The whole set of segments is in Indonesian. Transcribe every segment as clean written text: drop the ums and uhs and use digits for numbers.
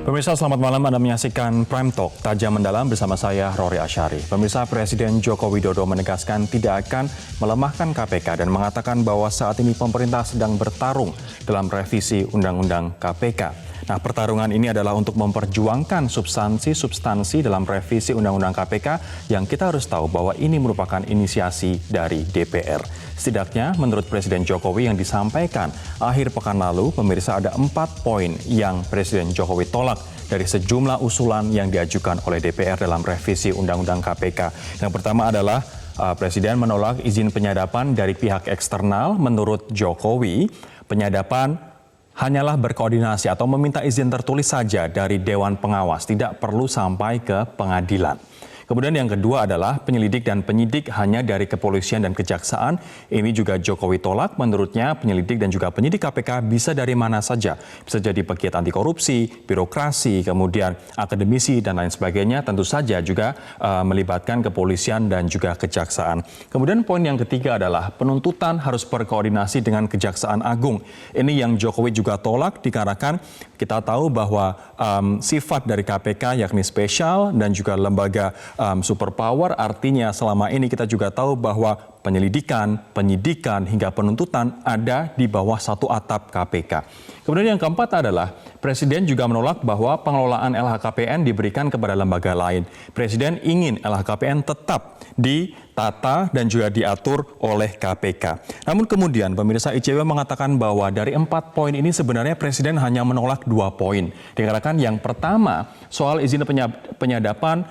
Pemirsa, selamat malam. Anda menyaksikan Prime Talk, tajam mendalam bersama saya, Rory Asyari. Pemirsa, Presiden Joko Widodo menegaskan tidak akan melemahkan KPK dan mengatakan bahwa saat ini pemerintah sedang bertarung dalam revisi Undang-Undang KPK. Nah, pertarungan ini adalah untuk memperjuangkan substansi dalam revisi Undang-Undang KPK yang kita harus tahu bahwa ini merupakan inisiasi dari DPR. Setidaknya, menurut Presiden Jokowi yang disampaikan akhir pekan lalu, pemirsa ada 4 poin yang Presiden Jokowi tolak dari sejumlah usulan yang diajukan oleh DPR dalam revisi Undang-Undang KPK. Yang pertama adalah Presiden menolak izin penyadapan dari pihak eksternal. Menurut Jokowi, penyadapan hanyalah berkoordinasi atau meminta izin tertulis saja dari Dewan Pengawas, tidak perlu sampai ke pengadilan. Kemudian yang kedua adalah penyelidik dan penyidik hanya dari kepolisian dan kejaksaan. Ini juga Jokowi tolak. Menurutnya penyelidik dan juga penyidik KPK bisa dari mana saja. Bisa jadi pegiat anti korupsi, birokrasi, kemudian akademisi dan lain sebagainya. Tentu saja juga melibatkan kepolisian dan juga kejaksaan. Kemudian poin yang ketiga adalah penuntutan harus berkoordinasi dengan Kejaksaan Agung. Ini yang Jokowi juga tolak dikarenakan kita tahu bahwa sifat dari KPK yakni spesial dan juga lembaga superpower, artinya selama ini kita juga tahu bahwa penyelidikan, penyidikan hingga penuntutan ada di bawah satu atap KPK. Kemudian yang keempat adalah Presiden juga menolak bahwa pengelolaan LHKPN diberikan kepada lembaga lain. Presiden ingin LHKPN tetap ditata dan juga diatur oleh KPK. Namun kemudian pemirsa, ICW mengatakan bahwa dari 4 poin ini sebenarnya Presiden hanya menolak 2 poin. Dikarenakan yang pertama soal izin penyadapan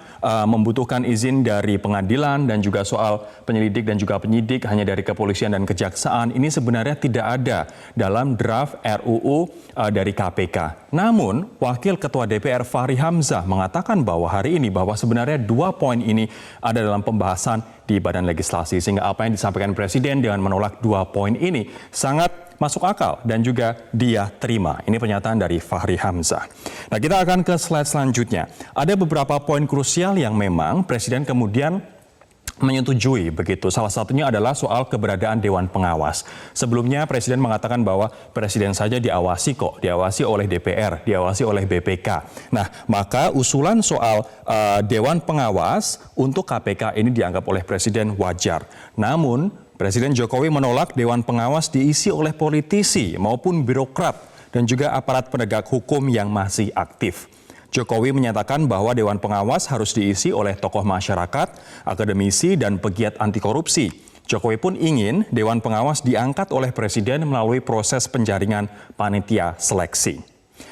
membutuhkan izin dari pengadilan dan juga soal penyelidik dan juga penyidik hanya dari kepolisian dan kejaksaan. Ini sebenarnya tidak ada dalam draft RUU dari KPK. Namun, Wakil Ketua DPR Fahri Hamzah mengatakan bahwa hari ini bahwa sebenarnya 2 poin ini ada dalam pembahasan di Badan Legislasi. Sehingga apa yang disampaikan Presiden dengan menolak 2 poin ini sangat masuk akal dan juga dia terima. Ini pernyataan dari Fahri Hamzah. Nah, kita akan ke slide selanjutnya. Ada beberapa poin krusial yang memang Presiden kemudian menyetujui begitu. Salah satunya adalah soal keberadaan Dewan Pengawas. Sebelumnya Presiden mengatakan bahwa Presiden saja diawasi kok, diawasi oleh DPR, diawasi oleh BPK. Nah, maka usulan soal Dewan Pengawas untuk KPK ini dianggap oleh Presiden wajar. Namun, Presiden Jokowi menolak Dewan Pengawas diisi oleh politisi maupun birokrat dan juga aparat penegak hukum yang masih aktif. Jokowi menyatakan bahwa Dewan Pengawas harus diisi oleh tokoh masyarakat, akademisi, dan pegiat anti korupsi. Jokowi pun ingin Dewan Pengawas diangkat oleh Presiden melalui proses penjaringan panitia seleksi.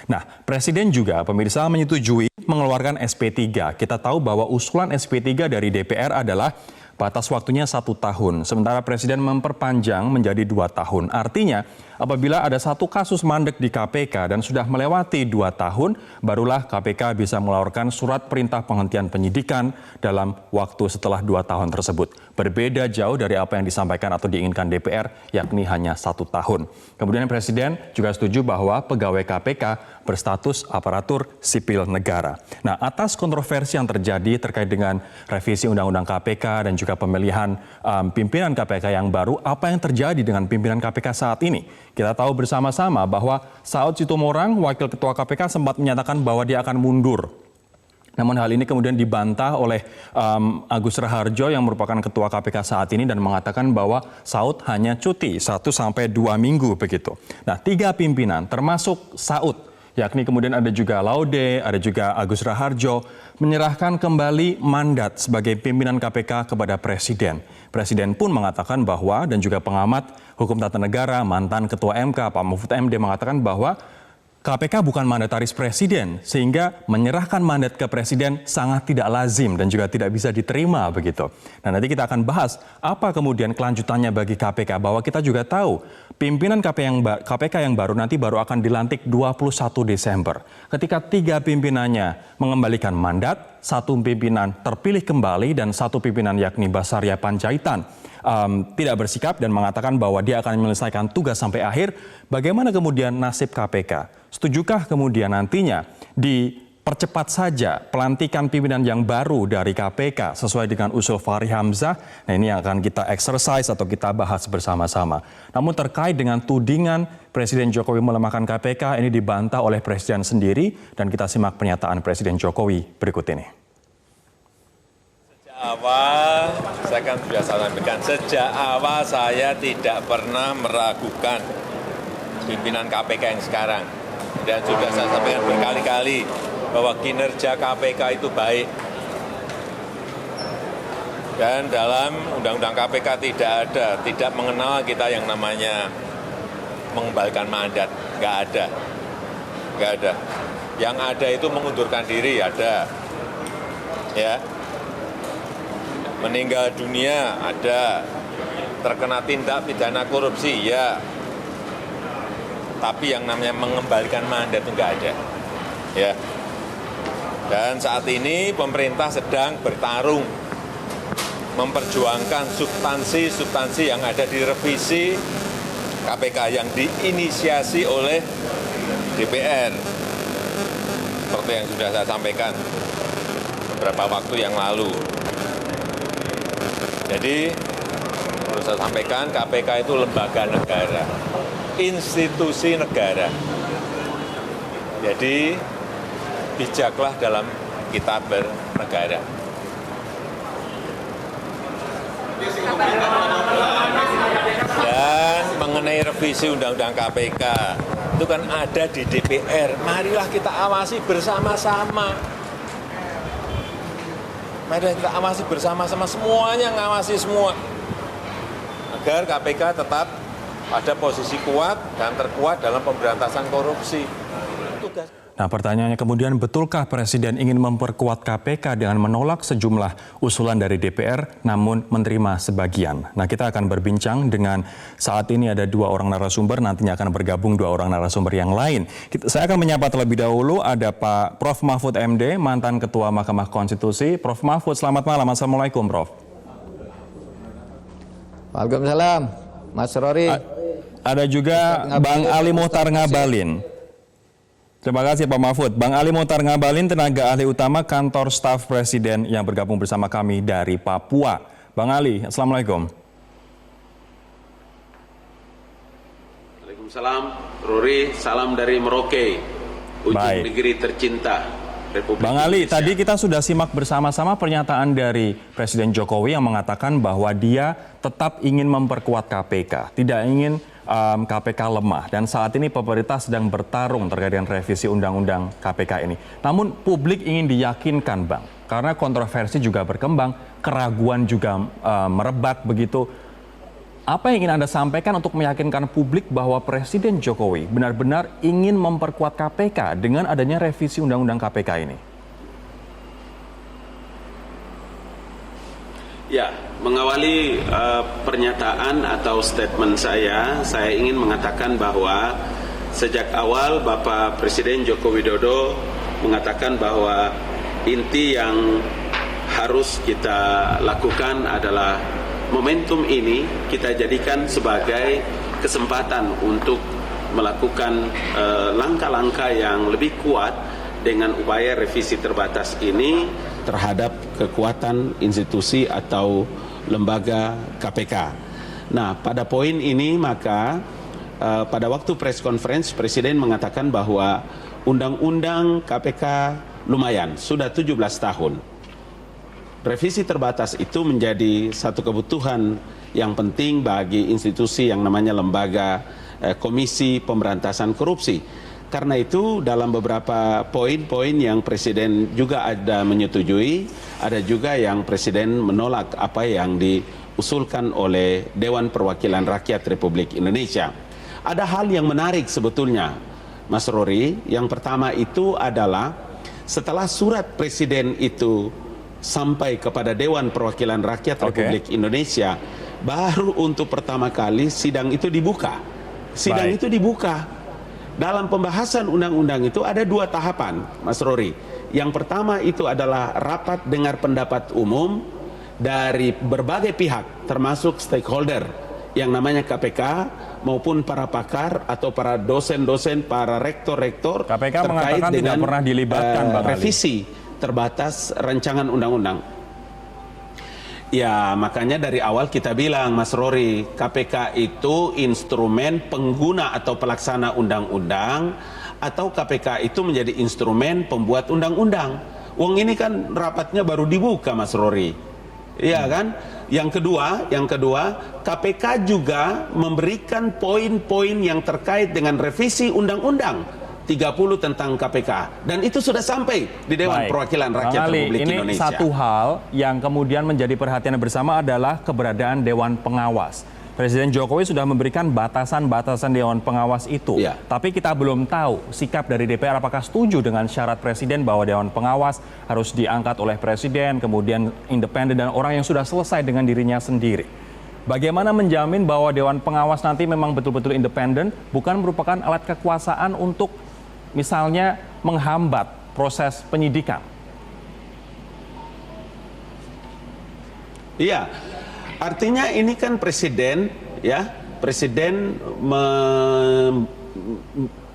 Nah, Presiden juga pemirsa menyetujui mengeluarkan SP3. Kita tahu bahwa usulan SP3 dari DPR adalah batas waktunya 1 tahun, sementara Presiden memperpanjang menjadi 2 tahun. Artinya, apabila ada satu kasus mandek di KPK dan sudah melewati 2 tahun, barulah KPK bisa mengeluarkan surat perintah penghentian penyidikan dalam waktu setelah 2 tahun tersebut. Berbeda jauh dari apa yang disampaikan atau diinginkan DPR, yakni hanya 1 tahun. Kemudian Presiden juga setuju bahwa pegawai KPK berstatus aparatur sipil negara. Nah, atas kontroversi yang terjadi terkait dengan revisi Undang-Undang KPK dan juga pemilihan pimpinan KPK yang baru, apa yang terjadi dengan pimpinan KPK saat ini? Kita tahu bersama-sama bahwa Saud Situmorang, Wakil Ketua KPK, sempat menyatakan bahwa dia akan mundur. Namun hal ini kemudian dibantah oleh Agus Raharjo yang merupakan Ketua KPK saat ini dan mengatakan bahwa Saud hanya cuti 1-2 minggu begitu. Nah, 3 pimpinan termasuk Saud, yakni kemudian ada juga Laude, ada juga Agus Raharjo, menyerahkan kembali mandat sebagai pimpinan KPK kepada Presiden. Presiden pun mengatakan bahwa, dan juga pengamat hukum tata negara, mantan Ketua MK, Pak Mahfud MD mengatakan bahwa KPK bukan mandataris Presiden, sehingga menyerahkan mandat ke Presiden sangat tidak lazim dan juga tidak bisa diterima begitu. Nah, nanti kita akan bahas apa kemudian kelanjutannya bagi KPK, bahwa kita juga tahu pimpinan KPK yang baru nanti baru akan dilantik 21 Desember. Ketika 3 pimpinannya mengembalikan mandat, 1 pimpinan terpilih kembali dan 1 pimpinan yakni Basaria Panjaitan tidak bersikap dan mengatakan bahwa dia akan menyelesaikan tugas sampai akhir, bagaimana kemudian nasib KPK? Setujukah kemudian nantinya di percepat saja pelantikan pimpinan yang baru dari KPK sesuai dengan usul Fahri Hamzah. Nah, ini yang akan kita exercise atau kita bahas bersama-sama. Namun terkait dengan tudingan Presiden Jokowi melemahkan KPK, ini dibantah oleh Presiden sendiri dan kita simak pernyataan Presiden Jokowi berikut ini. Sejak awal, saya kan sudah sampaikan, sejak awal saya tidak pernah meragukan pimpinan KPK yang sekarang. Dan sudah saya sampaikan berkali-kali bahwa kinerja KPK itu baik. Dan dalam Undang-Undang KPK tidak mengenal kita yang namanya mengembalikan mandat. Nggak ada. Yang ada itu mengundurkan diri, ada. Ya. Meninggal dunia, ada. Terkena tindak pidana korupsi, ya. Tapi yang namanya mengembalikan mandat itu nggak ada. Ya. Dan saat ini pemerintah sedang bertarung memperjuangkan substansi yang ada di revisi KPK yang diinisiasi oleh DPR. Seperti yang sudah saya sampaikan beberapa waktu yang lalu. Jadi, perlu saya sampaikan KPK itu lembaga negara, institusi negara. Jadi, bijaklah dalam kita bernegara. Dan mengenai revisi Undang-Undang KPK, itu kan ada di DPR. Marilah kita awasi bersama-sama. Marilah kita awasi bersama-sama, semuanya ngawasi semua. Agar KPK tetap pada posisi kuat dan terkuat dalam pemberantasan korupsi. Tugas. Nah, pertanyaannya kemudian, betulkah Presiden ingin memperkuat KPK dengan menolak sejumlah usulan dari DPR namun menerima sebagian? Nah, kita akan berbincang dengan saat ini ada 2 orang narasumber, nantinya akan bergabung 2 orang narasumber yang lain. Saya akan menyapa terlebih dahulu ada Pak Prof. Mahfud MD, mantan Ketua Mahkamah Konstitusi. Prof. Mahfud, selamat malam. Assalamualaikum, Prof. Waalaikumsalam, Mas Rory. Ada juga Bang Ali Mohtar Ngabalin. Terima kasih Pak Mahfud. Bang Ali Mohtar Ngabalin, tenaga ahli utama kantor staf Presiden yang bergabung bersama kami dari Papua. Bang Ali, Assalamualaikum. Waalaikumsalam, Rory, salam dari Merauke, ujung negeri tercinta Republik Bang Ali, Indonesia. tadi kita sudah simak bersama-sama pernyataan dari Presiden Jokowi yang mengatakan bahwa dia tetap ingin memperkuat KPK, tidak ingin KPK lemah, dan saat ini pemerintah sedang bertarung terkait dengan revisi Undang-Undang KPK ini. Namun publik ingin diyakinkan, Bang, karena kontroversi juga berkembang, keraguan juga merebak begitu. Apa yang ingin Anda sampaikan untuk meyakinkan publik bahwa Presiden Jokowi benar-benar ingin memperkuat KPK dengan adanya revisi Undang-Undang KPK ini? Ya, mengawali pernyataan atau statement saya ingin mengatakan bahwa sejak awal Bapak Presiden Joko Widodo mengatakan bahwa inti yang harus kita lakukan adalah momentum ini kita jadikan sebagai kesempatan untuk melakukan langkah-langkah yang lebih kuat dengan upaya revisi terbatas ini terhadap kekuatan institusi atau lembaga KPK. Nah, pada poin ini maka pada waktu press conference Presiden mengatakan bahwa Undang-Undang KPK lumayan, sudah 17 tahun. Revisi terbatas itu menjadi satu kebutuhan yang penting bagi institusi yang namanya lembaga Komisi Pemberantasan Korupsi. Karena itu dalam beberapa poin-poin yang Presiden juga ada menyetujui, ada juga yang Presiden menolak apa yang diusulkan oleh Dewan Perwakilan Rakyat Republik Indonesia. Ada hal yang menarik sebetulnya, Mas Rory. Yang pertama itu adalah setelah surat Presiden itu sampai kepada Dewan Perwakilan Rakyat Republik Indonesia, baru untuk pertama kali sidang itu dibuka. Sidang itu dibuka. Dalam pembahasan undang-undang itu ada 2 tahapan, Mas Rory. Yang pertama itu adalah rapat dengar pendapat umum dari berbagai pihak, termasuk stakeholder yang namanya KPK, maupun para pakar atau para dosen-dosen, para rektor-rektor KPK terkait mengatakan dengan tidak pernah dilibatkan, Bang Ali. revisi terbatas rancangan undang-undang. Ya, makanya dari awal kita bilang, Mas Rory, KPK itu instrumen pengguna atau pelaksana undang-undang, atau KPK itu menjadi instrumen pembuat undang-undang. Wong ini kan rapatnya baru dibuka, Mas Rory. Iya kan? Yang kedua, KPK juga memberikan poin-poin yang terkait dengan revisi undang-undang 30 tentang KPK, dan itu sudah sampai di Dewan Perwakilan Rakyat Republik Indonesia. Satu hal yang kemudian menjadi perhatian bersama adalah keberadaan Dewan Pengawas. Presiden Jokowi sudah memberikan batasan-batasan Dewan Pengawas itu. Ya. Tapi kita belum tahu sikap dari DPR apakah setuju dengan syarat Presiden bahwa Dewan Pengawas harus diangkat oleh Presiden, kemudian independen dan orang yang sudah selesai dengan dirinya sendiri. Bagaimana menjamin bahwa Dewan Pengawas nanti memang betul-betul independen, bukan merupakan alat kekuasaan untuk misalnya menghambat proses penyidikan? Iya, artinya ini kan presiden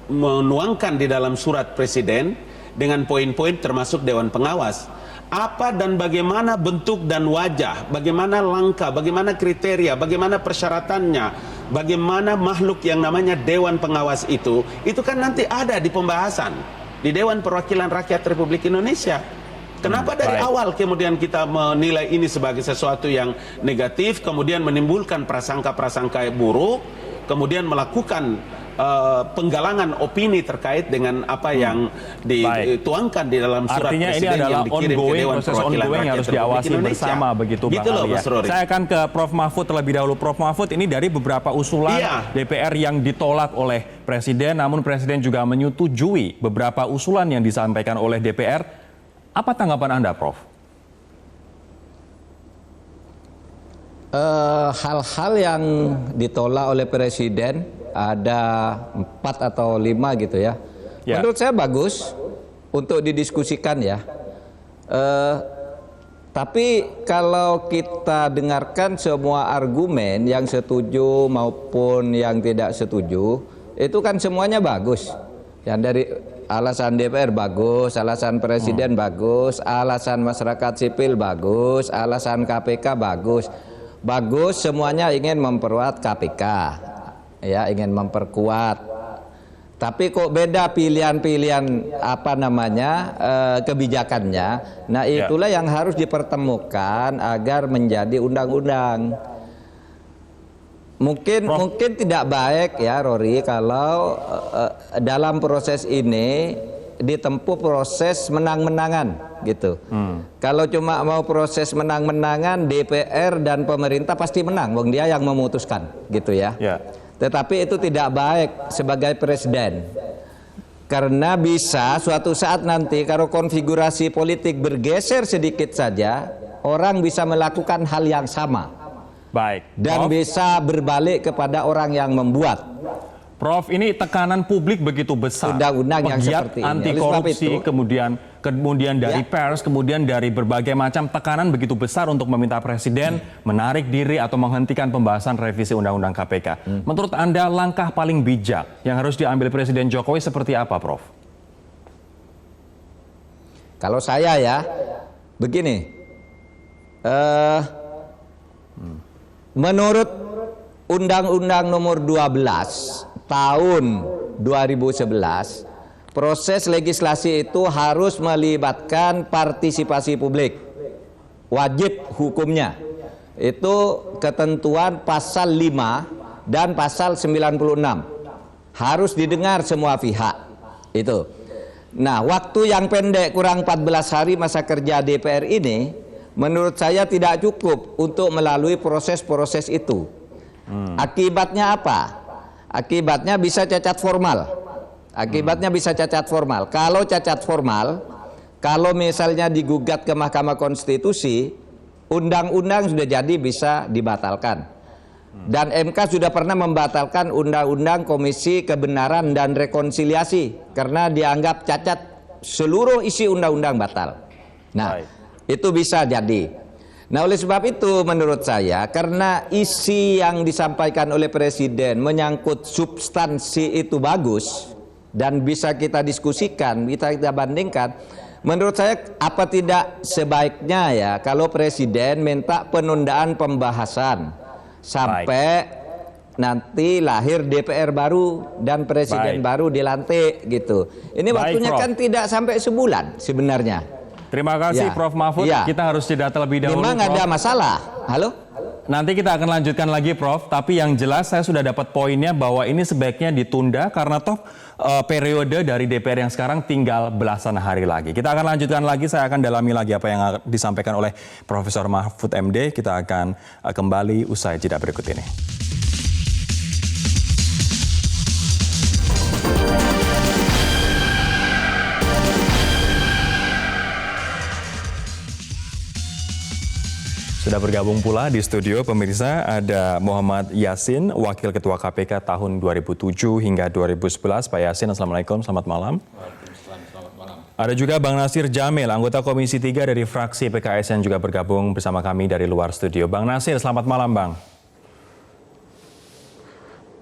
menuangkan di dalam surat presiden dengan poin-poin termasuk Dewan Pengawas. Apa dan bagaimana bentuk dan wajah, bagaimana langkah, bagaimana kriteria, bagaimana persyaratannya, bagaimana makhluk yang namanya Dewan Pengawas itu kan nanti ada di pembahasan di Dewan Perwakilan Rakyat Republik Indonesia. Kenapa dari awal kemudian kita menilai ini sebagai sesuatu yang negatif, kemudian menimbulkan prasangka-prasangka buruk, kemudian melakukan penggalangan opini terkait dengan apa yang dituangkan di dalam surat Artinya presiden ini adalah yang dikirim ke Dewan proses Perwakilan ongoing yang Rakyat harus Republik diawasi Indonesia. bersama begitu, Gitu Bang loh, Ali. Mas Rory. Saya akan ke Prof. Mahfud terlebih dahulu. Prof. Mahfud, ini dari beberapa usulan DPR yang ditolak oleh Presiden, namun Presiden juga menyetujui beberapa usulan yang disampaikan oleh DPR. Apa tanggapan Anda, Prof? Hal-hal yang ditolak oleh Presiden ada 4 atau 5 gitu ya. Menurut saya bagus untuk didiskusikan ya. Tapi kalau kita dengarkan semua argumen yang setuju maupun yang tidak setuju, itu kan semuanya bagus. Yang dari alasan DPR bagus, alasan Presiden bagus, alasan masyarakat sipil bagus, alasan KPK bagus. Bagus, semuanya ingin memperkuat KPK. Ya, ingin memperkuat. Tapi kok beda pilihan-pilihan kebijakannya. Nah, itulah yang harus dipertemukan agar menjadi undang-undang. Mungkin tidak baik ya, Rory, kalau dalam proses ini ditempuh proses menang-menangan gitu. Kalau cuma mau proses menang-menangan, DPR dan pemerintah pasti menang, wong dia yang memutuskan gitu ya. Tetapi itu tidak baik sebagai presiden. Karena bisa suatu saat nanti kalau konfigurasi politik bergeser sedikit saja, orang bisa melakukan hal yang sama. Dan bisa berbalik kepada orang yang membuat. Prof, ini tekanan publik begitu besar. Undang-undang yang seperti ini. Anti korupsi, kemudian dari pers, kemudian dari berbagai macam tekanan begitu besar untuk meminta Presiden menarik diri atau menghentikan pembahasan revisi Undang-Undang KPK. Menurut Anda langkah paling bijak yang harus diambil Presiden Jokowi seperti apa, Prof? Kalau saya ya, begini. Menurut Undang-Undang Nomor 12 tahun 2011, proses legislasi itu harus melibatkan partisipasi publik. Wajib hukumnya. Itu ketentuan pasal 5 dan pasal 96. Harus didengar semua pihak. Itu. Nah, waktu yang pendek kurang 14 hari masa kerja DPR ini, menurut saya tidak cukup untuk melalui proses-proses itu. Akibatnya apa? Akibatnya bisa cacat formal. Kalau cacat formal, kalau misalnya digugat ke Mahkamah Konstitusi, undang-undang sudah jadi bisa dibatalkan. Dan MK sudah pernah membatalkan undang-undang Komisi Kebenaran dan Rekonsiliasi karena dianggap cacat, seluruh isi undang-undang batal. Nah, itu bisa jadi. Nah, oleh sebab itu menurut saya, karena isi yang disampaikan oleh Presiden menyangkut substansi itu bagus dan bisa kita diskusikan, kita bandingkan, menurut saya apa tidak sebaiknya ya kalau Presiden minta penundaan pembahasan sampai nanti lahir DPR baru dan Presiden baru dilantik gitu. Ini waktunya Prof. kan tidak sampai sebulan sebenarnya. Terima kasih Ya. Prof. Mahfud. Ya. Kita harus jeda terlebih dahulu. Memang Prof. ada masalah. Halo? Nanti kita akan lanjutkan lagi Prof. Tapi yang jelas saya sudah dapat poinnya bahwa ini sebaiknya ditunda karena toh periode dari DPR yang sekarang tinggal belasan hari lagi. Kita akan lanjutkan lagi, saya akan dalami lagi apa yang disampaikan oleh Profesor Mahfud MD. Kita akan kembali usai jeda berikut ini. Sudah bergabung pula di studio pemirsa ada Muhammad Yasin, Wakil Ketua KPK tahun 2007 hingga 2011. Pak Yasin, Assalamualaikum, selamat malam. Ada juga Bang Nasir Jamil, anggota Komisi 3 dari fraksi PKS yang juga bergabung bersama kami dari luar studio. Bang Nasir, selamat malam Bang.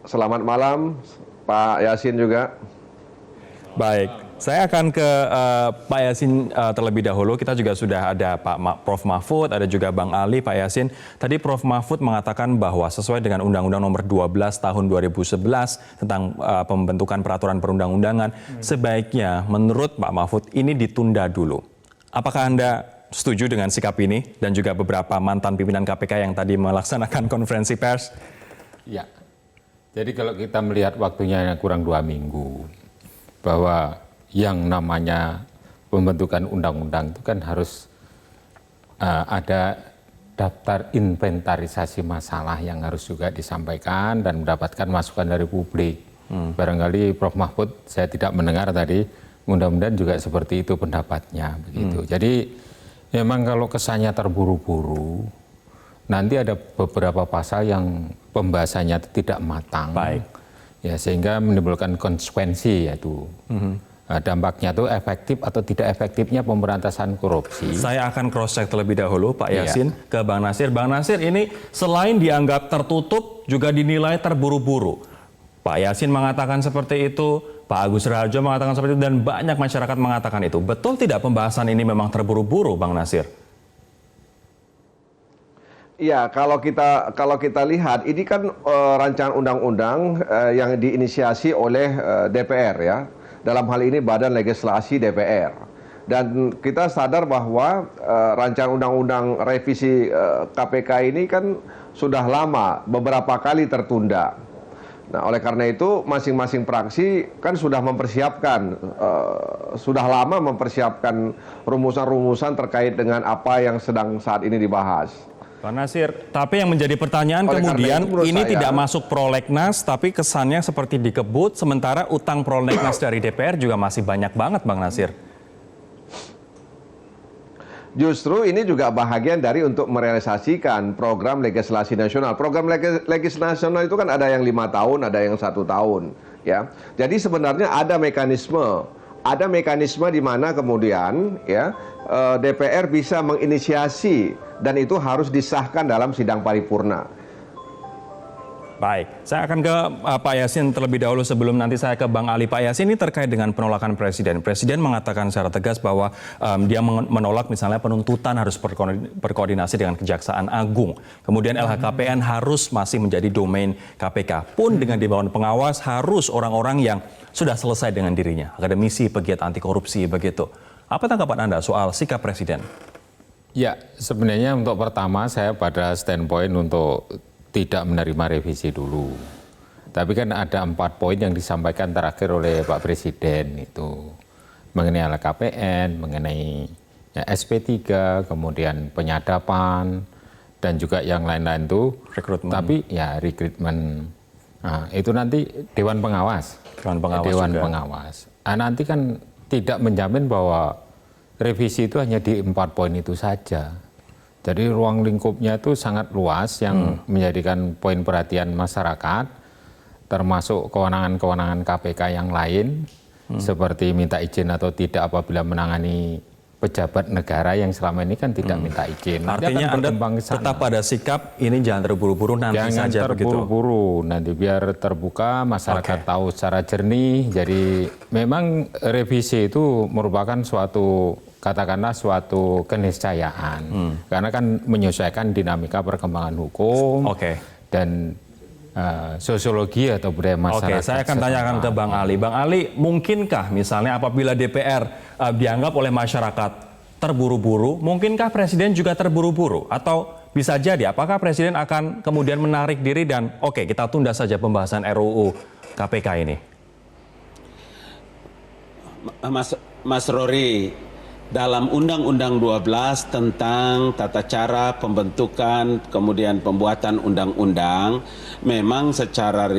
Selamat malam, Pak Yasin juga. Baik, saya akan ke Pak Yasin terlebih dahulu. Kita juga sudah ada Prof. Mahfud, ada juga Bang Ali, Pak Yasin. Tadi Prof. Mahfud mengatakan bahwa sesuai dengan Undang-Undang Nomor 12 Tahun 2011 tentang pembentukan peraturan perundang-undangan, sebaiknya menurut Pak Mahfud ini ditunda dulu. Apakah Anda setuju dengan sikap ini dan juga beberapa mantan pimpinan KPK yang tadi melaksanakan konferensi pers? Ya, jadi kalau kita melihat waktunya kurang 2 minggu, bahwa yang namanya pembentukan undang-undang itu kan harus ada daftar inventarisasi masalah yang harus juga disampaikan dan mendapatkan masukan dari publik. Barangkali Prof. Mahfud saya tidak mendengar tadi, mudah-mudahan juga seperti itu pendapatnya begitu. Jadi memang kalau kesannya terburu-buru, nanti ada beberapa pasal yang pembahasannya tidak matang. Baik. Ya, sehingga menimbulkan konsekuensi, yaitu dampaknya itu efektif atau tidak efektifnya pemberantasan korupsi. Saya akan cross check terlebih dahulu Pak Yasin ke Bang Nasir. Bang Nasir, ini selain dianggap tertutup juga dinilai terburu-buru. Pak Yasin mengatakan seperti itu, Pak Agus Raharjo mengatakan seperti itu, dan banyak masyarakat mengatakan itu. Betul tidak pembahasan ini memang terburu-buru, Bang Nasir? Iya, kalau kita lihat ini kan rancangan undang-undang yang diinisiasi oleh DPR ya. Dalam hal ini Badan Legislasi DPR. Dan kita sadar bahwa rancangan undang-undang revisi KPK ini kan sudah lama, beberapa kali tertunda. Nah, oleh karena itu masing-masing fraksi kan sudah mempersiapkan, sudah lama mempersiapkan rumusan-rumusan terkait dengan apa yang sedang saat ini dibahas. Pak Nasir, tapi yang menjadi pertanyaan kemudian ini tidak masuk prolegnas, tapi kesannya seperti dikebut, sementara utang prolegnas dari DPR juga masih banyak banget, Bang Nasir. Justru ini juga bahagian dari untuk merealisasikan program legislasi nasional. Program legislasi nasional itu kan ada yang 5 tahun, ada yang 1 tahun, ya. Jadi sebenarnya ada mekanisme di mana kemudian ya DPR bisa menginisiasi dan itu harus disahkan dalam sidang paripurna. Baik, saya akan ke Pak Yasin terlebih dahulu sebelum nanti saya ke Bang Ali. Pak Yasin, ini terkait dengan penolakan Presiden. Presiden mengatakan secara tegas bahwa dia menolak misalnya penuntutan harus berkoordinasi dengan Kejaksaan Agung. Kemudian LHKPN harus masih menjadi domain KPK. Pun dengan Dewan Pengawas harus orang-orang yang sudah selesai dengan dirinya. Akademisi, pegiat anti korupsi, begitu. Apa tanggapan Anda soal sikap Presiden? Ya, sebenarnya untuk pertama saya pada standpoint untuk tidak menerima revisi dulu. Tapi kan ada 4 poin yang disampaikan terakhir oleh Pak Presiden itu. Mengenai LHKPN, mengenai SP3, kemudian penyadapan, dan juga yang lain-lain itu. Rekrutmen. Tapi ya rekrutmen. Nah, itu nanti Dewan Pengawas. Dewan Pengawas. Nah, nanti kan tidak menjamin bahwa revisi itu hanya di 4 poin itu saja. Jadi ruang lingkupnya itu sangat luas yang menjadikan poin perhatian masyarakat, termasuk kewenangan-kewenangan KPK yang lain, seperti minta izin atau tidak apabila menangani pejabat negara yang selama ini kan tidak minta izin. Nanti Artinya akan Anda berkembang ke sana. tetap pada sikap ini jangan terburu-buru, nanti Jangan saja begitu. terburu-buru, nanti biar terbuka, masyarakat tahu secara jernih. Jadi memang revisi itu merupakan suatu, katakanlah suatu keniscayaan. Karena kan menyesuaikan dinamika perkembangan hukum dan sosiologi atau budaya masyarakat. Oke, saya akan tanyakan ke Bang Ali. Bang Ali, mungkinkah misalnya apabila DPR dianggap oleh masyarakat terburu-buru, mungkinkah Presiden juga terburu-buru? Atau bisa jadi, apakah Presiden akan kemudian menarik diri dan oke, kita tunda saja pembahasan RUU KPK ini? Mas Rory, dalam Undang-Undang 12 tentang tata cara pembentukan kemudian pembuatan undang-undang memang secara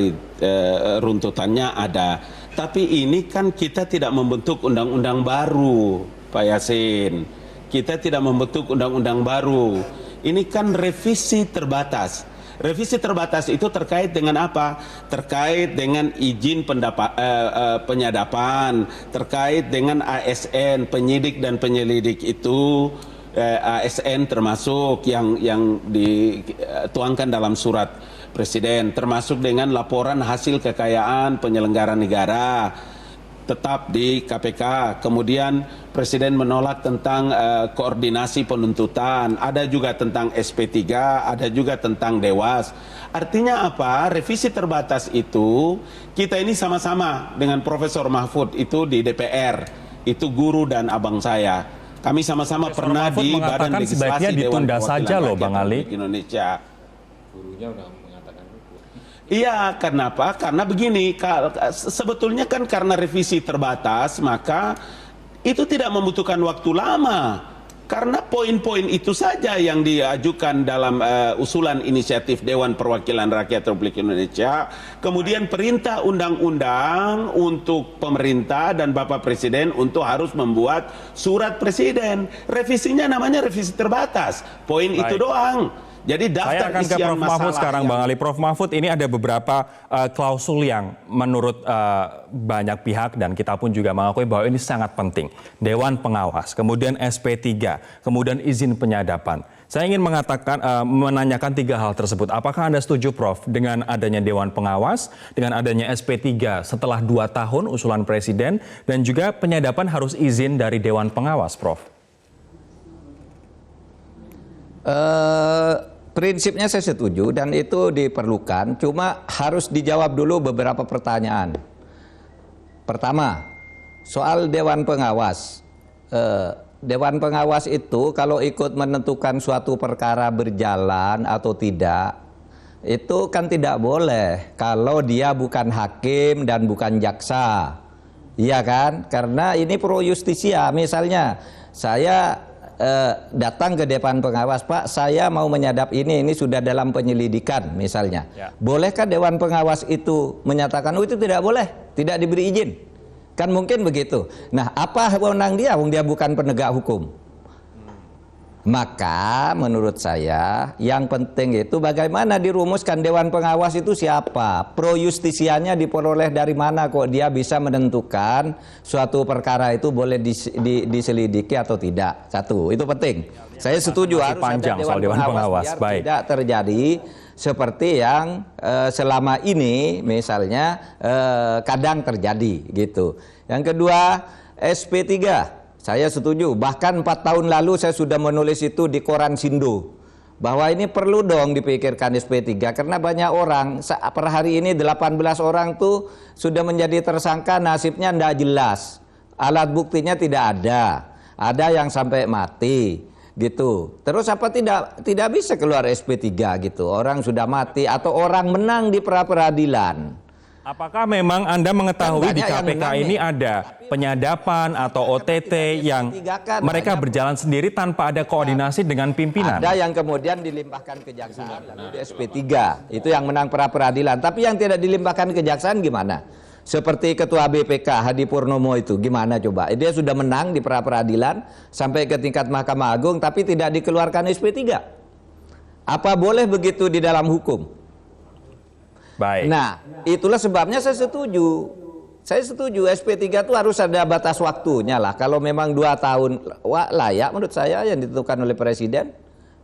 runtutannya ada. Tapi ini kan kita tidak membentuk undang-undang baru, Pak Yasin. Kita tidak membentuk undang-undang baru. Ini kan revisi terbatas. Revisi terbatas itu terkait dengan apa? Terkait dengan izin penyadapan, terkait dengan ASN, penyidik dan penyelidik itu, ASN termasuk yang dituangkan dalam surat Presiden, termasuk dengan laporan hasil kekayaan penyelenggara negara tetap di KPK. Kemudian Presiden menolak tentang koordinasi penuntutan, ada juga tentang SP3, ada juga tentang Dewas. Artinya apa? Revisi terbatas itu kita ini sama-sama dengan Profesor Mahfud itu di DPR, itu guru dan abang saya. Kami sama-sama pernah Mahfud di Badan mengatakan Legislasi sebaiknya Dewan ditunda Perwakilan saja loh, Rakyat Bang Ali. Republik Indonesia. Gurunya udah mengatakan itu. Iya, kenapa? Karena begini, sebetulnya kan karena revisi terbatas, maka itu tidak membutuhkan waktu lama. Karena poin-poin itu saja yang diajukan dalam usulan inisiatif Dewan Perwakilan Rakyat Republik Indonesia. Kemudian perintah undang-undang untuk pemerintah dan Bapak Presiden untuk harus membuat surat Presiden. Revisinya namanya revisi terbatas. Poin itu doang. Jadi Saya akan ke Prof. Mahfud sekarang, Bang Ali. Prof. Mahfud, ini ada beberapa klausul yang menurut banyak pihak dan kita pun juga mengakui bahwa ini sangat penting. Dewan Pengawas, kemudian SP3, kemudian izin penyadapan. Saya ingin menanyakan tiga hal tersebut. Apakah Anda setuju, Prof, dengan adanya Dewan Pengawas, dengan adanya SP3 setelah 2 tahun usulan Presiden, dan juga penyadapan harus izin dari Dewan Pengawas, Prof? Prinsipnya saya setuju dan itu diperlukan, cuma harus dijawab dulu beberapa pertanyaan. Pertama, soal Dewan Pengawas. Dewan Pengawas itu kalau ikut menentukan suatu perkara berjalan atau tidak, itu kan tidak boleh kalau dia bukan hakim dan bukan jaksa. Iya kan? Karena ini pro justisia. Misalnya, saya datang ke Dewan Pengawas, Pak, saya mau menyadap ini sudah dalam penyelidikan misalnya. Bolehkah Dewan Pengawas itu menyatakan, oh itu tidak boleh, tidak diberi izin? Kan mungkin begitu. Nah, apa wewenang dia? Dia bukan penegak hukum. Maka menurut saya yang penting itu bagaimana dirumuskan Dewan Pengawas itu siapa? Pro justisianya diperoleh dari mana kok dia bisa menentukan suatu perkara itu boleh diselidiki atau tidak. Satu, itu penting. Saya setuju harus panjang ada Dewan Pengawas biar baik. Tidak terjadi seperti yang selama ini misalnya kadang terjadi gitu. Yang kedua, SP3. Saya setuju, bahkan 4 tahun lalu saya sudah menulis itu di koran Sindo. Bahwa ini perlu dong dipikirkan SP3 karena banyak orang, per hari ini 18 orang tuh sudah menjadi tersangka, nasibnya tidak jelas. Alat buktinya tidak ada yang sampai mati gitu. Terus apa tidak bisa keluar SP3 gitu, orang sudah mati atau orang menang di pra-peradilan. Apakah memang Anda mengetahui di KPK ini ada penyadapan atau OTT yang mereka berjalan sendiri tanpa ada koordinasi dengan pimpinan? Ada yang kemudian dilimpahkan kejaksaan lalu di SP3, itu yang menang pra-peradilan. Tapi yang tidak dilimpahkan kejaksaan gimana? Seperti Ketua BPK Hadi Purnomo itu, gimana coba? Dia sudah menang di pra-peradilan sampai ke tingkat Mahkamah Agung tapi tidak dikeluarkan SP3. Apa boleh begitu di dalam hukum? Baik. Nah, itulah sebabnya saya setuju. Saya setuju SP3 itu harus ada batas waktunya lah. Kalau memang 2 tahun layak menurut saya yang ditentukan oleh Presiden.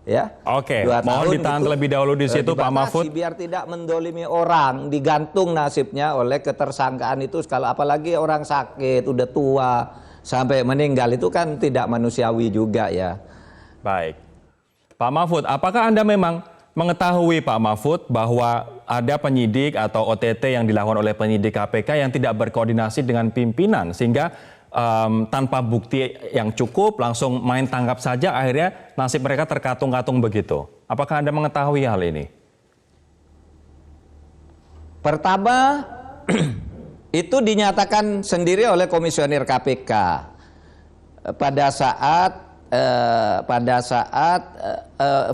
Ya. Oke, 2 mohon tahun ditahan itu, terlebih dahulu di situ Pak dibatasi Mahfud. biar tidak mendolimi orang, digantung nasibnya oleh ketersangkaan itu. Kalau apalagi orang sakit, udah tua, sampai meninggal itu kan tidak manusiawi juga ya. Baik. Pak Mahfud, apakah Anda memang mengetahui Pak Mahfud bahwa ada penyidik atau OTT yang dilakukan oleh penyidik KPK yang tidak berkoordinasi dengan pimpinan sehingga tanpa bukti yang cukup langsung main tangkap saja akhirnya nasib mereka terkatung-katung begitu. Apakah Anda mengetahui hal ini? Pertama, itu dinyatakan sendiri oleh komisioner KPK pada saat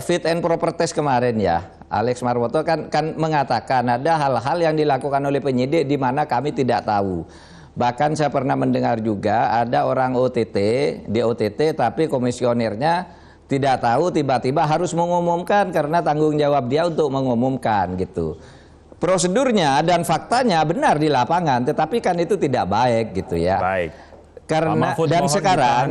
fit and proper test kemarin ya. Alex Marwoto kan mengatakan ada hal-hal yang dilakukan oleh penyidik di mana kami tidak tahu. Bahkan saya pernah mendengar juga ada orang di OTT tapi komisionernya tidak tahu, tiba-tiba harus mengumumkan karena tanggung jawab dia untuk mengumumkan gitu. Prosedurnya dan faktanya benar di lapangan, tetapi kan itu tidak baik gitu ya. Baik. Karena dan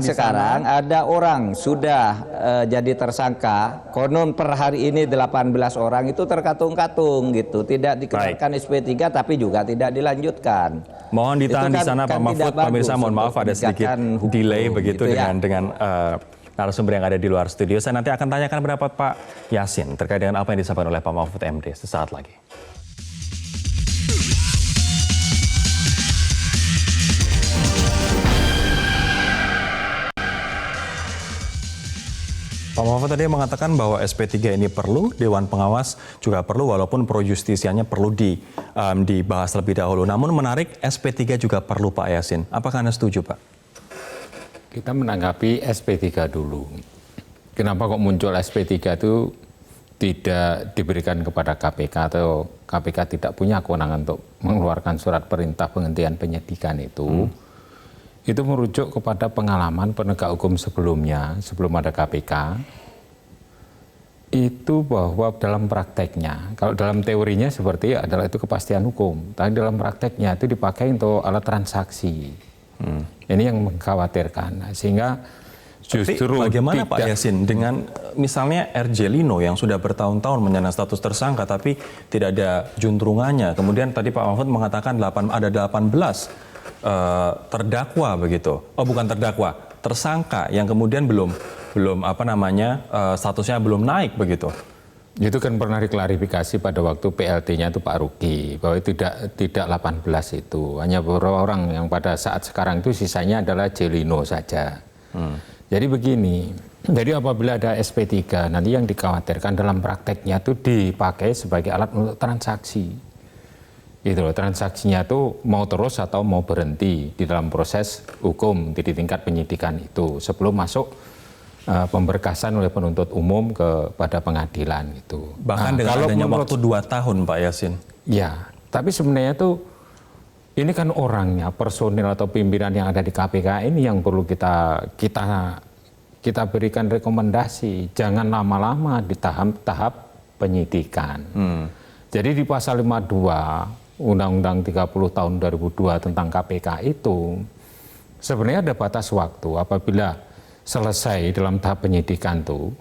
sekarang ada orang sudah jadi tersangka, konon per hari ini 18 orang itu terkatung-katung gitu, tidak dikeluarkan SP3 tapi juga tidak dilanjutkan. Mohon ditahan di sana Pak Mahfud, pemirsa mohon maaf ada sedikit delay begitu gitu dengan narasumber yang ada di luar studio. Saya nanti akan tanyakan pendapat Pak Yasin terkait dengan apa yang disampaikan oleh Pak Mahfud MD sesaat lagi. Pak Mahfud tadi mengatakan bahwa SP3 ini perlu, Dewan Pengawas juga perlu, walaupun pro justisianya perlu dibahas lebih dahulu. Namun menarik, SP3 juga perlu Pak Yasin. Apakah Anda setuju Pak? Kita menanggapi SP3 dulu. Kenapa kok muncul SP3 itu tidak diberikan kepada KPK atau KPK tidak punya kewenangan untuk mengeluarkan surat perintah penghentian penyidikan itu? Itu merujuk kepada pengalaman penegak hukum sebelumnya, sebelum ada KPK, itu bahwa dalam prakteknya, kalau dalam teorinya seperti adalah itu kepastian hukum, tapi dalam prakteknya itu dipakai untuk alat transaksi. Ini yang mengkhawatirkan, sehingga justru tapi bagaimana Pak Yasin dengan misalnya RJ Lino yang sudah bertahun-tahun menyandang status tersangka tapi tidak ada juntrungannya, kemudian tadi Pak Mahfud mengatakan ada 18 terdakwa begitu, bukan terdakwa, tersangka yang kemudian belum statusnya belum naik begitu. Itu kan pernah diklarifikasi pada waktu PLT-nya itu Pak Ruki bahwa tidak 18 itu, hanya beberapa orang yang pada saat sekarang itu sisanya adalah Jelino saja. Jadi begini, jadi apabila ada SP3 nanti yang dikhawatirkan dalam prakteknya itu dipakai sebagai alat untuk transaksi. Gitu loh, transaksinya itu mau terus atau mau berhenti di dalam proses hukum di tingkat penyidikan itu sebelum masuk pemberkasan oleh penuntut umum kepada pengadilan itu. Bahkan dengan adanya waktu 2 tahun Pak Yasin. Ya, tapi sebenarnya itu ini kan orangnya, personil atau pimpinan yang ada di KPK ini yang perlu kita berikan rekomendasi, jangan lama-lama di tahap penyidikan. Jadi di pasal 52 Undang-Undang 30 tahun 2002 tentang KPK itu sebenarnya ada batas waktu apabila selesai dalam tahap penyidikan itu,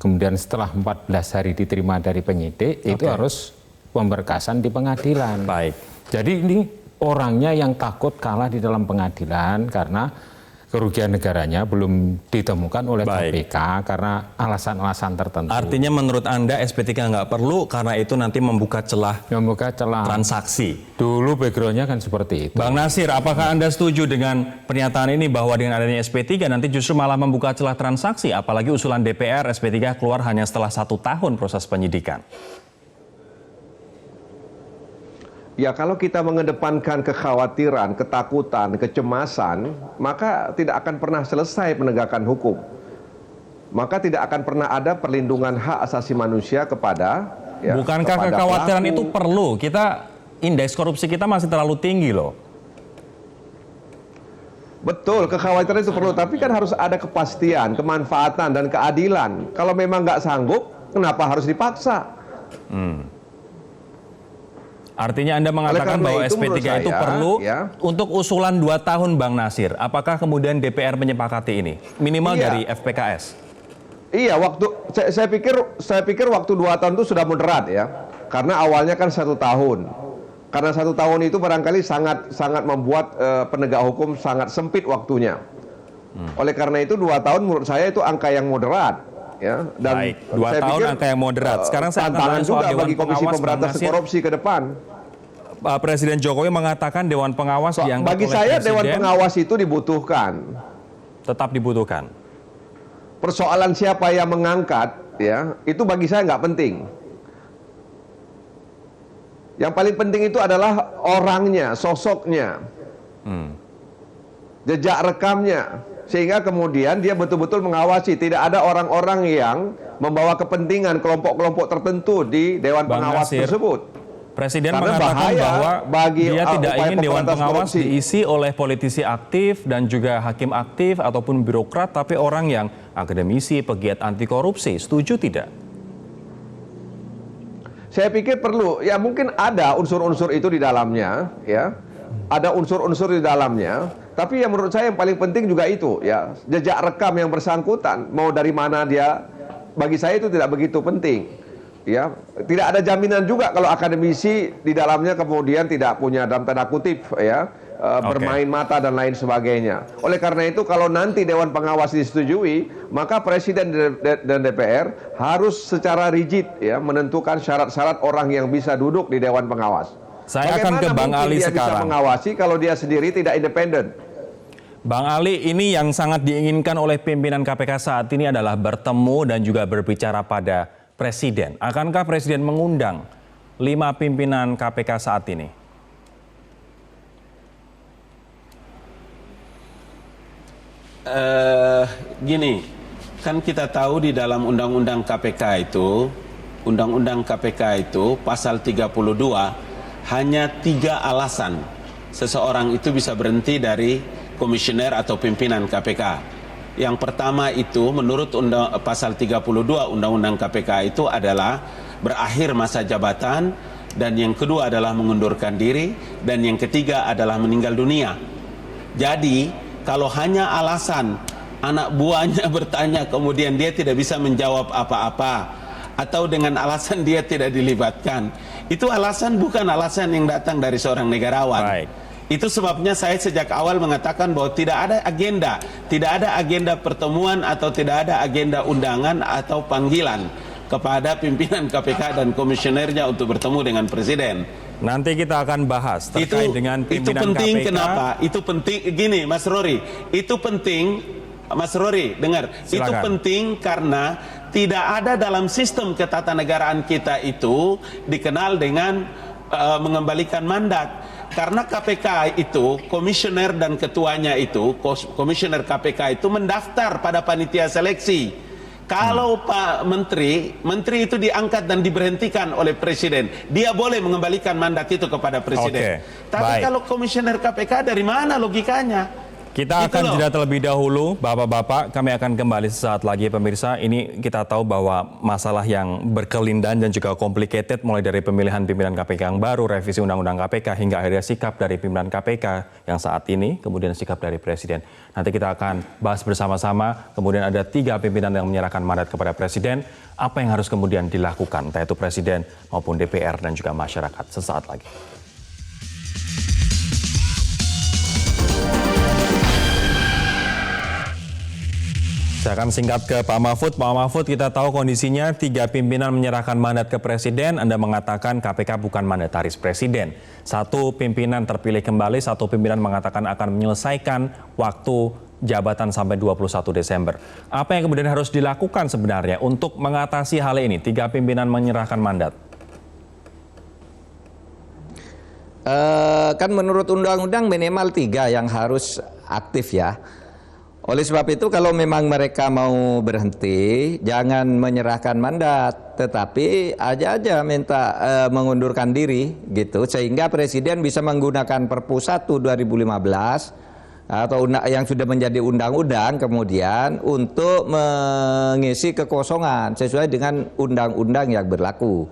kemudian setelah 14 hari diterima dari penyidik, itu harus pemberkasan di pengadilan. Baik. Jadi ini orangnya yang takut kalah di dalam pengadilan karena kerugian negaranya belum ditemukan oleh KPK karena alasan-alasan tertentu. Artinya menurut Anda SP3 nggak perlu karena itu nanti membuka celah transaksi. Dulu backgroundnya kan seperti itu. Bang Nasir, apakah Anda setuju dengan pernyataan ini bahwa dengan adanya SP3 nanti justru malah membuka celah transaksi? Apalagi usulan DPR SP3 keluar hanya setelah 1 tahun proses penyidikan. Ya, kalau kita mengedepankan kekhawatiran, ketakutan, kecemasan, maka tidak akan pernah selesai penegakan hukum. Maka tidak akan pernah ada perlindungan hak asasi manusia kepada Bukankah kekhawatiran pelaku itu perlu? Indeks korupsi kita masih terlalu tinggi loh. Betul, kekhawatiran itu perlu, tapi kan harus ada kepastian, kemanfaatan, dan keadilan. Kalau memang nggak sanggup, kenapa harus dipaksa? Artinya Anda mengatakan karena bahwa itu SP3 menurut itu saya, perlu ya. untuk usulan 2 tahun, Bang Nasir. Apakah kemudian DPR menyepakati ini? Minimal Iya. dari FPKS. Iya, saya pikir waktu 2 tahun itu sudah moderat ya, karena awalnya kan 1 tahun. Karena 1 tahun itu barangkali sangat membuat penegak hukum sangat sempit waktunya. Oleh karena itu 2 tahun menurut saya itu angka yang moderat. Ya, dan Baik, 2 saya tahun pikir, angka yang moderat. Sekarang saya akan tantangan tanya soal juga Dewan bagi Komisi Pengawas, Pemberantasan Bang Nasir. Korupsi ke depan. Presiden Jokowi mengatakan Dewan Pengawas dianggap Bagi oleh saya Presiden Dewan Pengawas itu dibutuhkan. tetap dibutuhkan. Persoalan siapa yang mengangkat, ya, itu bagi saya nggak penting. Yang paling penting itu adalah orangnya, sosoknya, jejak rekamnya, sehingga kemudian dia betul-betul mengawasi. Tidak ada orang-orang yang membawa kepentingan kelompok-kelompok tertentu di Dewan Bang Pengawas Nasir, tersebut. Presiden Karena mengatakan bahaya bahwa bagi dia tidak upaya ingin Dewan pemberantasan Pengawas korupsi. diisi oleh politisi aktif dan juga hakim aktif ataupun birokrat, tapi orang yang akademisi, pegiat anti korupsi. Setuju tidak? Saya pikir perlu, ya mungkin ada unsur-unsur itu di dalamnya, ya, ada unsur-unsur di dalamnya. Tapi yang menurut saya yang paling penting juga itu, ya, jejak rekam yang bersangkutan, mau dari mana dia, bagi saya itu tidak begitu penting. Ya, tidak ada jaminan juga kalau akademisi di dalamnya kemudian tidak punya dalam tanda kutip, ya, bermain mata dan lain sebagainya. Oleh karena itu kalau nanti Dewan Pengawas disetujui, maka Presiden dan DPR harus secara rigid, ya, menentukan syarat-syarat orang yang bisa duduk di Dewan Pengawas. Saya akan ke Bang Ali dia sekarang. bisa mengawasi kalau dia sendiri tidak independen? Bang Ali, ini yang sangat diinginkan oleh pimpinan KPK saat ini adalah bertemu dan juga berbicara pada Presiden. Akankah Presiden mengundang 5 pimpinan KPK saat ini? Gini, kan kita tahu di dalam Undang-Undang KPK itu pasal 32 hanya 3 alasan seseorang itu bisa berhenti dari komisioner atau pimpinan KPK. Yang pertama itu menurut pasal 32 Undang-Undang KPK itu adalah berakhir masa jabatan, dan yang kedua adalah mengundurkan diri, dan yang ketiga adalah meninggal dunia. Jadi kalau hanya alasan anak buahnya bertanya kemudian dia tidak bisa menjawab apa-apa, atau dengan alasan dia tidak dilibatkan, itu alasan bukan alasan yang datang dari seorang negarawan. Baik. Itu sebabnya saya sejak awal mengatakan bahwa tidak ada agenda pertemuan atau tidak ada agenda undangan atau panggilan kepada pimpinan KPK dan komisionernya untuk bertemu dengan Presiden. Nanti kita akan bahas terkait dengan pimpinan itu penting, KPK. Kenapa? Itu penting, gini Mas Rory, itu penting, Mas Rory, dengar. Silakan. Itu penting karena tidak ada dalam sistem ketatanegaraan kita itu dikenal dengan mengembalikan mandat. Karena KPK itu, komisioner dan ketuanya itu, komisioner KPK itu mendaftar pada panitia seleksi. Kalau Pak Menteri itu diangkat dan diberhentikan oleh Presiden, dia boleh mengembalikan mandat itu kepada Presiden. Tapi baik. kalau komisioner KPK dari mana logikanya? Kita Gitu akan loh. jeda terlebih dahulu, Bapak-Bapak. Kami akan kembali sesaat lagi, pemirsa. Ini kita tahu bahwa masalah yang berkelindan dan juga complicated, mulai dari pemilihan pimpinan KPK yang baru, revisi Undang-Undang KPK, hingga akhirnya sikap dari pimpinan KPK yang saat ini, kemudian sikap dari Presiden. Nanti kita akan bahas bersama-sama, kemudian ada 3 pimpinan yang menyerahkan mandat kepada Presiden. Apa yang harus kemudian dilakukan, entah itu Presiden maupun DPR dan juga masyarakat. Sesaat lagi. Saya akan singkat ke Pak Mahfud. Pak Mahfud, kita tahu kondisinya 3 pimpinan menyerahkan mandat ke Presiden. Anda mengatakan KPK bukan mandataris Presiden. 1 pimpinan terpilih kembali, 1 pimpinan mengatakan akan menyelesaikan waktu jabatan sampai 21 Desember. Apa yang kemudian harus dilakukan sebenarnya untuk mengatasi hal ini? 3 pimpinan menyerahkan mandat. Kan menurut undang-undang minimal 3 yang harus aktif ya. Oleh sebab itu kalau memang mereka mau berhenti, jangan menyerahkan mandat, tetapi aja minta mengundurkan diri gitu, sehingga Presiden bisa menggunakan Perpu 1 2015 atau yang sudah menjadi undang-undang kemudian untuk mengisi kekosongan sesuai dengan undang-undang yang berlaku.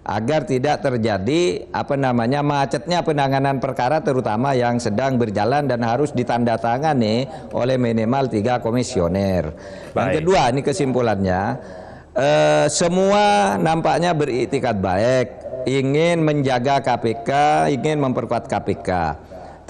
agar tidak terjadi macetnya penanganan perkara terutama yang sedang berjalan dan harus ditandatangani oleh minimal 3 komisioner. Yang kedua, ini kesimpulannya, semua nampaknya beriktikad baik, ingin menjaga KPK, ingin memperkuat KPK,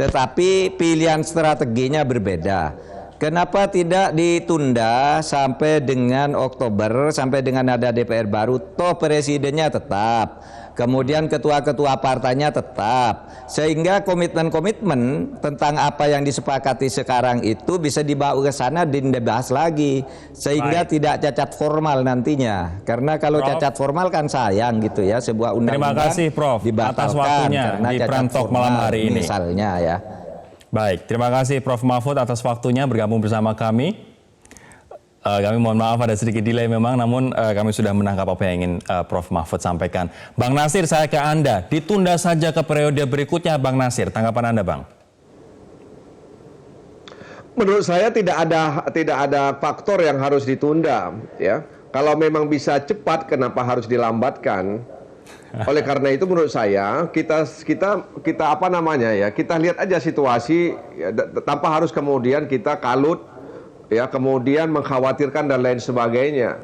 tetapi pilihan strateginya berbeda. Kenapa tidak ditunda sampai dengan Oktober, sampai dengan ada DPR baru, toh presidennya tetap, kemudian ketua-ketua partainya tetap, sehingga komitmen-komitmen tentang apa yang disepakati sekarang itu bisa dibawa ke sana dan dibahas lagi, sehingga tidak cacat formal nantinya. Karena kalau Prof, cacat formal kan sayang gitu ya, sebuah undang-undang terima kasih Prof atas waktunya di Prime Talk malam hari ini. Misalnya ya. Baik, terima kasih Prof Mahfud atas waktunya bergabung bersama kami. Kami mohon maaf ada sedikit delay memang, namun kami sudah menangkap apa yang ingin Prof Mahfud sampaikan. Bang Nasir, saya ke Anda. Ditunda saja ke periode berikutnya, Bang Nasir. Tanggapan Anda, Bang? Menurut saya tidak ada faktor yang harus ditunda, ya. Kalau memang bisa cepat, kenapa harus dilambatkan? Oleh karena itu menurut saya kita lihat aja situasi ya, tanpa harus kemudian kita kalut ya, kemudian mengkhawatirkan dan lain sebagainya.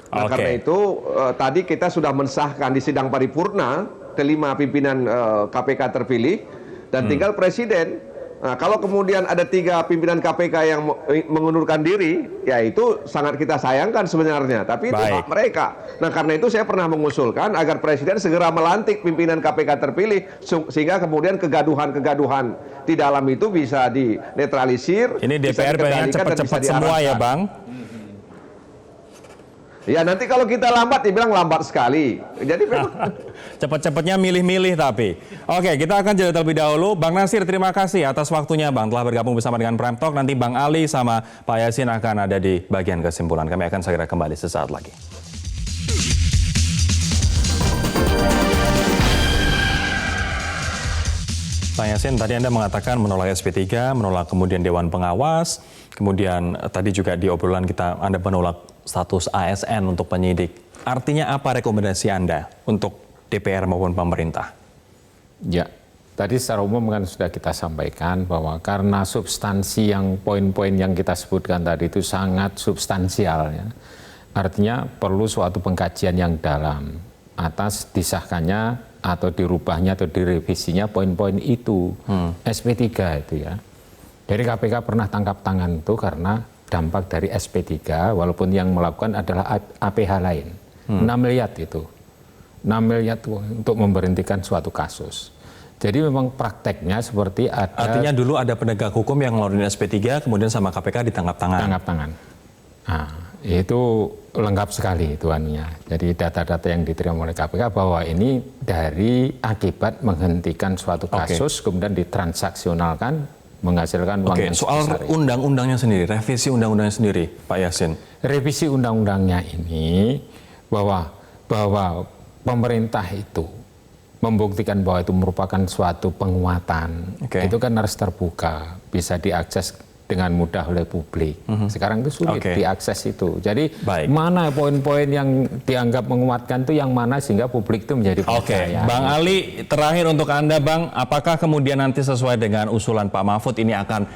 Nah, karena itu tadi kita sudah mensahkan di sidang paripurna kelima pimpinan KPK terpilih dan tinggal presiden. Nah, kalau kemudian ada 3 pimpinan KPK yang mengundurkan diri, ya itu sangat kita sayangkan sebenarnya. Tapi itu hak mereka. Nah, karena itu saya pernah mengusulkan agar Presiden segera melantik pimpinan KPK terpilih, sehingga kemudian kegaduhan-kegaduhan di dalam itu bisa dinetralisir. Ini DPR pengen cepat-cepat semua ya, Bang? Ya nanti kalau kita lambat, dibilang lambat sekali. Jadi memang cepat-cepatnya milih-milih tapi. Oke, kita akan jeda terlebih dahulu. Bang Nasir, terima kasih atas waktunya, Bang, telah bergabung bersama dengan Prime Talk. Nanti Bang Ali sama Pak Yasin akan ada di bagian kesimpulan. Kami akan segera kembali sesaat lagi. Pak Yasin, tadi Anda mengatakan menolak SP3, menolak kemudian Dewan Pengawas, kemudian tadi juga di obrolan kita Anda menolak status ASN untuk penyidik. Artinya apa rekomendasi Anda untuk DPR maupun pemerintah? Ya, tadi secara umum kan sudah kita sampaikan bahwa karena substansi yang poin-poin yang kita sebutkan tadi itu sangat substansial ya. Artinya perlu suatu pengkajian yang dalam atas disahkannya atau dirubahnya atau direvisinya poin-poin itu. SP3 itu ya. Dari KPK pernah tangkap tangan itu karena dampak dari SP3 walaupun yang melakukan adalah APH lain. 6 miliar itu. 6 miliar untuk memberhentikan suatu kasus. Jadi memang prakteknya seperti ada... Artinya dulu ada penegak hukum yang ngeluarin SP3 kemudian sama KPK ditangkap tangan. Tangkap tangan. Nah, itu lengkap sekali itu anunya. Jadi data-data yang diterima oleh KPK bahwa ini dari akibat menghentikan suatu kasus kemudian ditransaksionalkan menghasilkan uang yang soal besar. Undang-undangnya sendiri, revisi undang-undangnya sendiri, Pak Yasin. Revisi undang-undangnya ini bahwa pemerintah itu membuktikan bahwa itu merupakan suatu penguatan. Itu kan harus terbuka, bisa diakses dengan mudah oleh publik. Sekarang itu sulit diakses itu. Jadi mana poin-poin yang dianggap menguatkan itu yang mana sehingga publik itu menjadi percaya. Bang Ali, terakhir untuk Anda, Bang, apakah kemudian nanti sesuai dengan usulan Pak Mahfud ini akan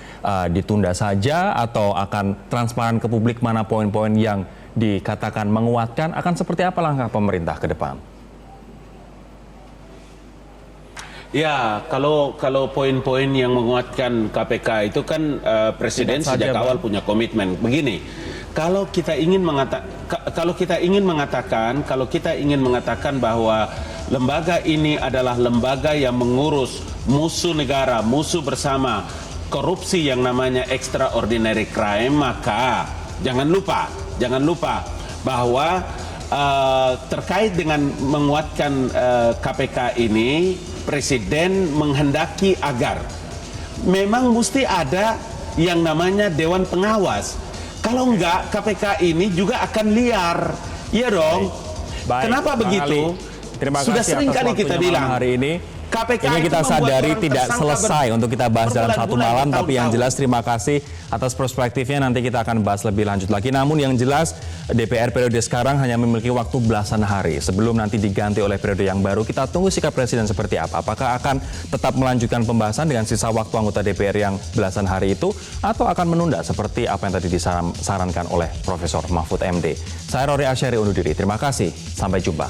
ditunda saja atau akan transparan ke publik mana poin-poin yang dikatakan menguatkan? Akan seperti apa langkah pemerintah ke depan? Ya, kalau poin-poin yang menguatkan KPK itu kan Presiden sejak awal punya komitmen. Begini, kalau kita ingin mengatakan bahwa lembaga ini adalah lembaga yang mengurus musuh negara, musuh bersama, korupsi yang namanya extraordinary crime, maka jangan lupa bahwa terkait dengan menguatkan KPK ini, Presiden menghendaki agar memang mesti ada yang namanya Dewan Pengawas. Kalau enggak, KPK ini juga akan liar. Iya dong. Kenapa begitu? Terima Sudah kasih sering atas kali kita waktunya bilang malam hari ini. KPK Ini itu kita membuat sadari orang tidak tersangka selesai untuk kita bahas dalam satu berbulan-bulan, malam, tapi yang bertahun-tahun. jelas terima kasih atas perspektifnya. Nanti kita akan bahas lebih lanjut lagi. Namun yang jelas DPR periode sekarang hanya memiliki waktu belasan hari sebelum nanti diganti oleh periode yang baru. Kita tunggu sikap Presiden seperti apa. Apakah akan tetap melanjutkan pembahasan dengan sisa waktu anggota DPR yang belasan hari itu, atau akan menunda seperti apa yang tadi disarankan oleh Profesor Mahfud MD. Saya Rory Asyari undur diri. Terima kasih. Sampai jumpa.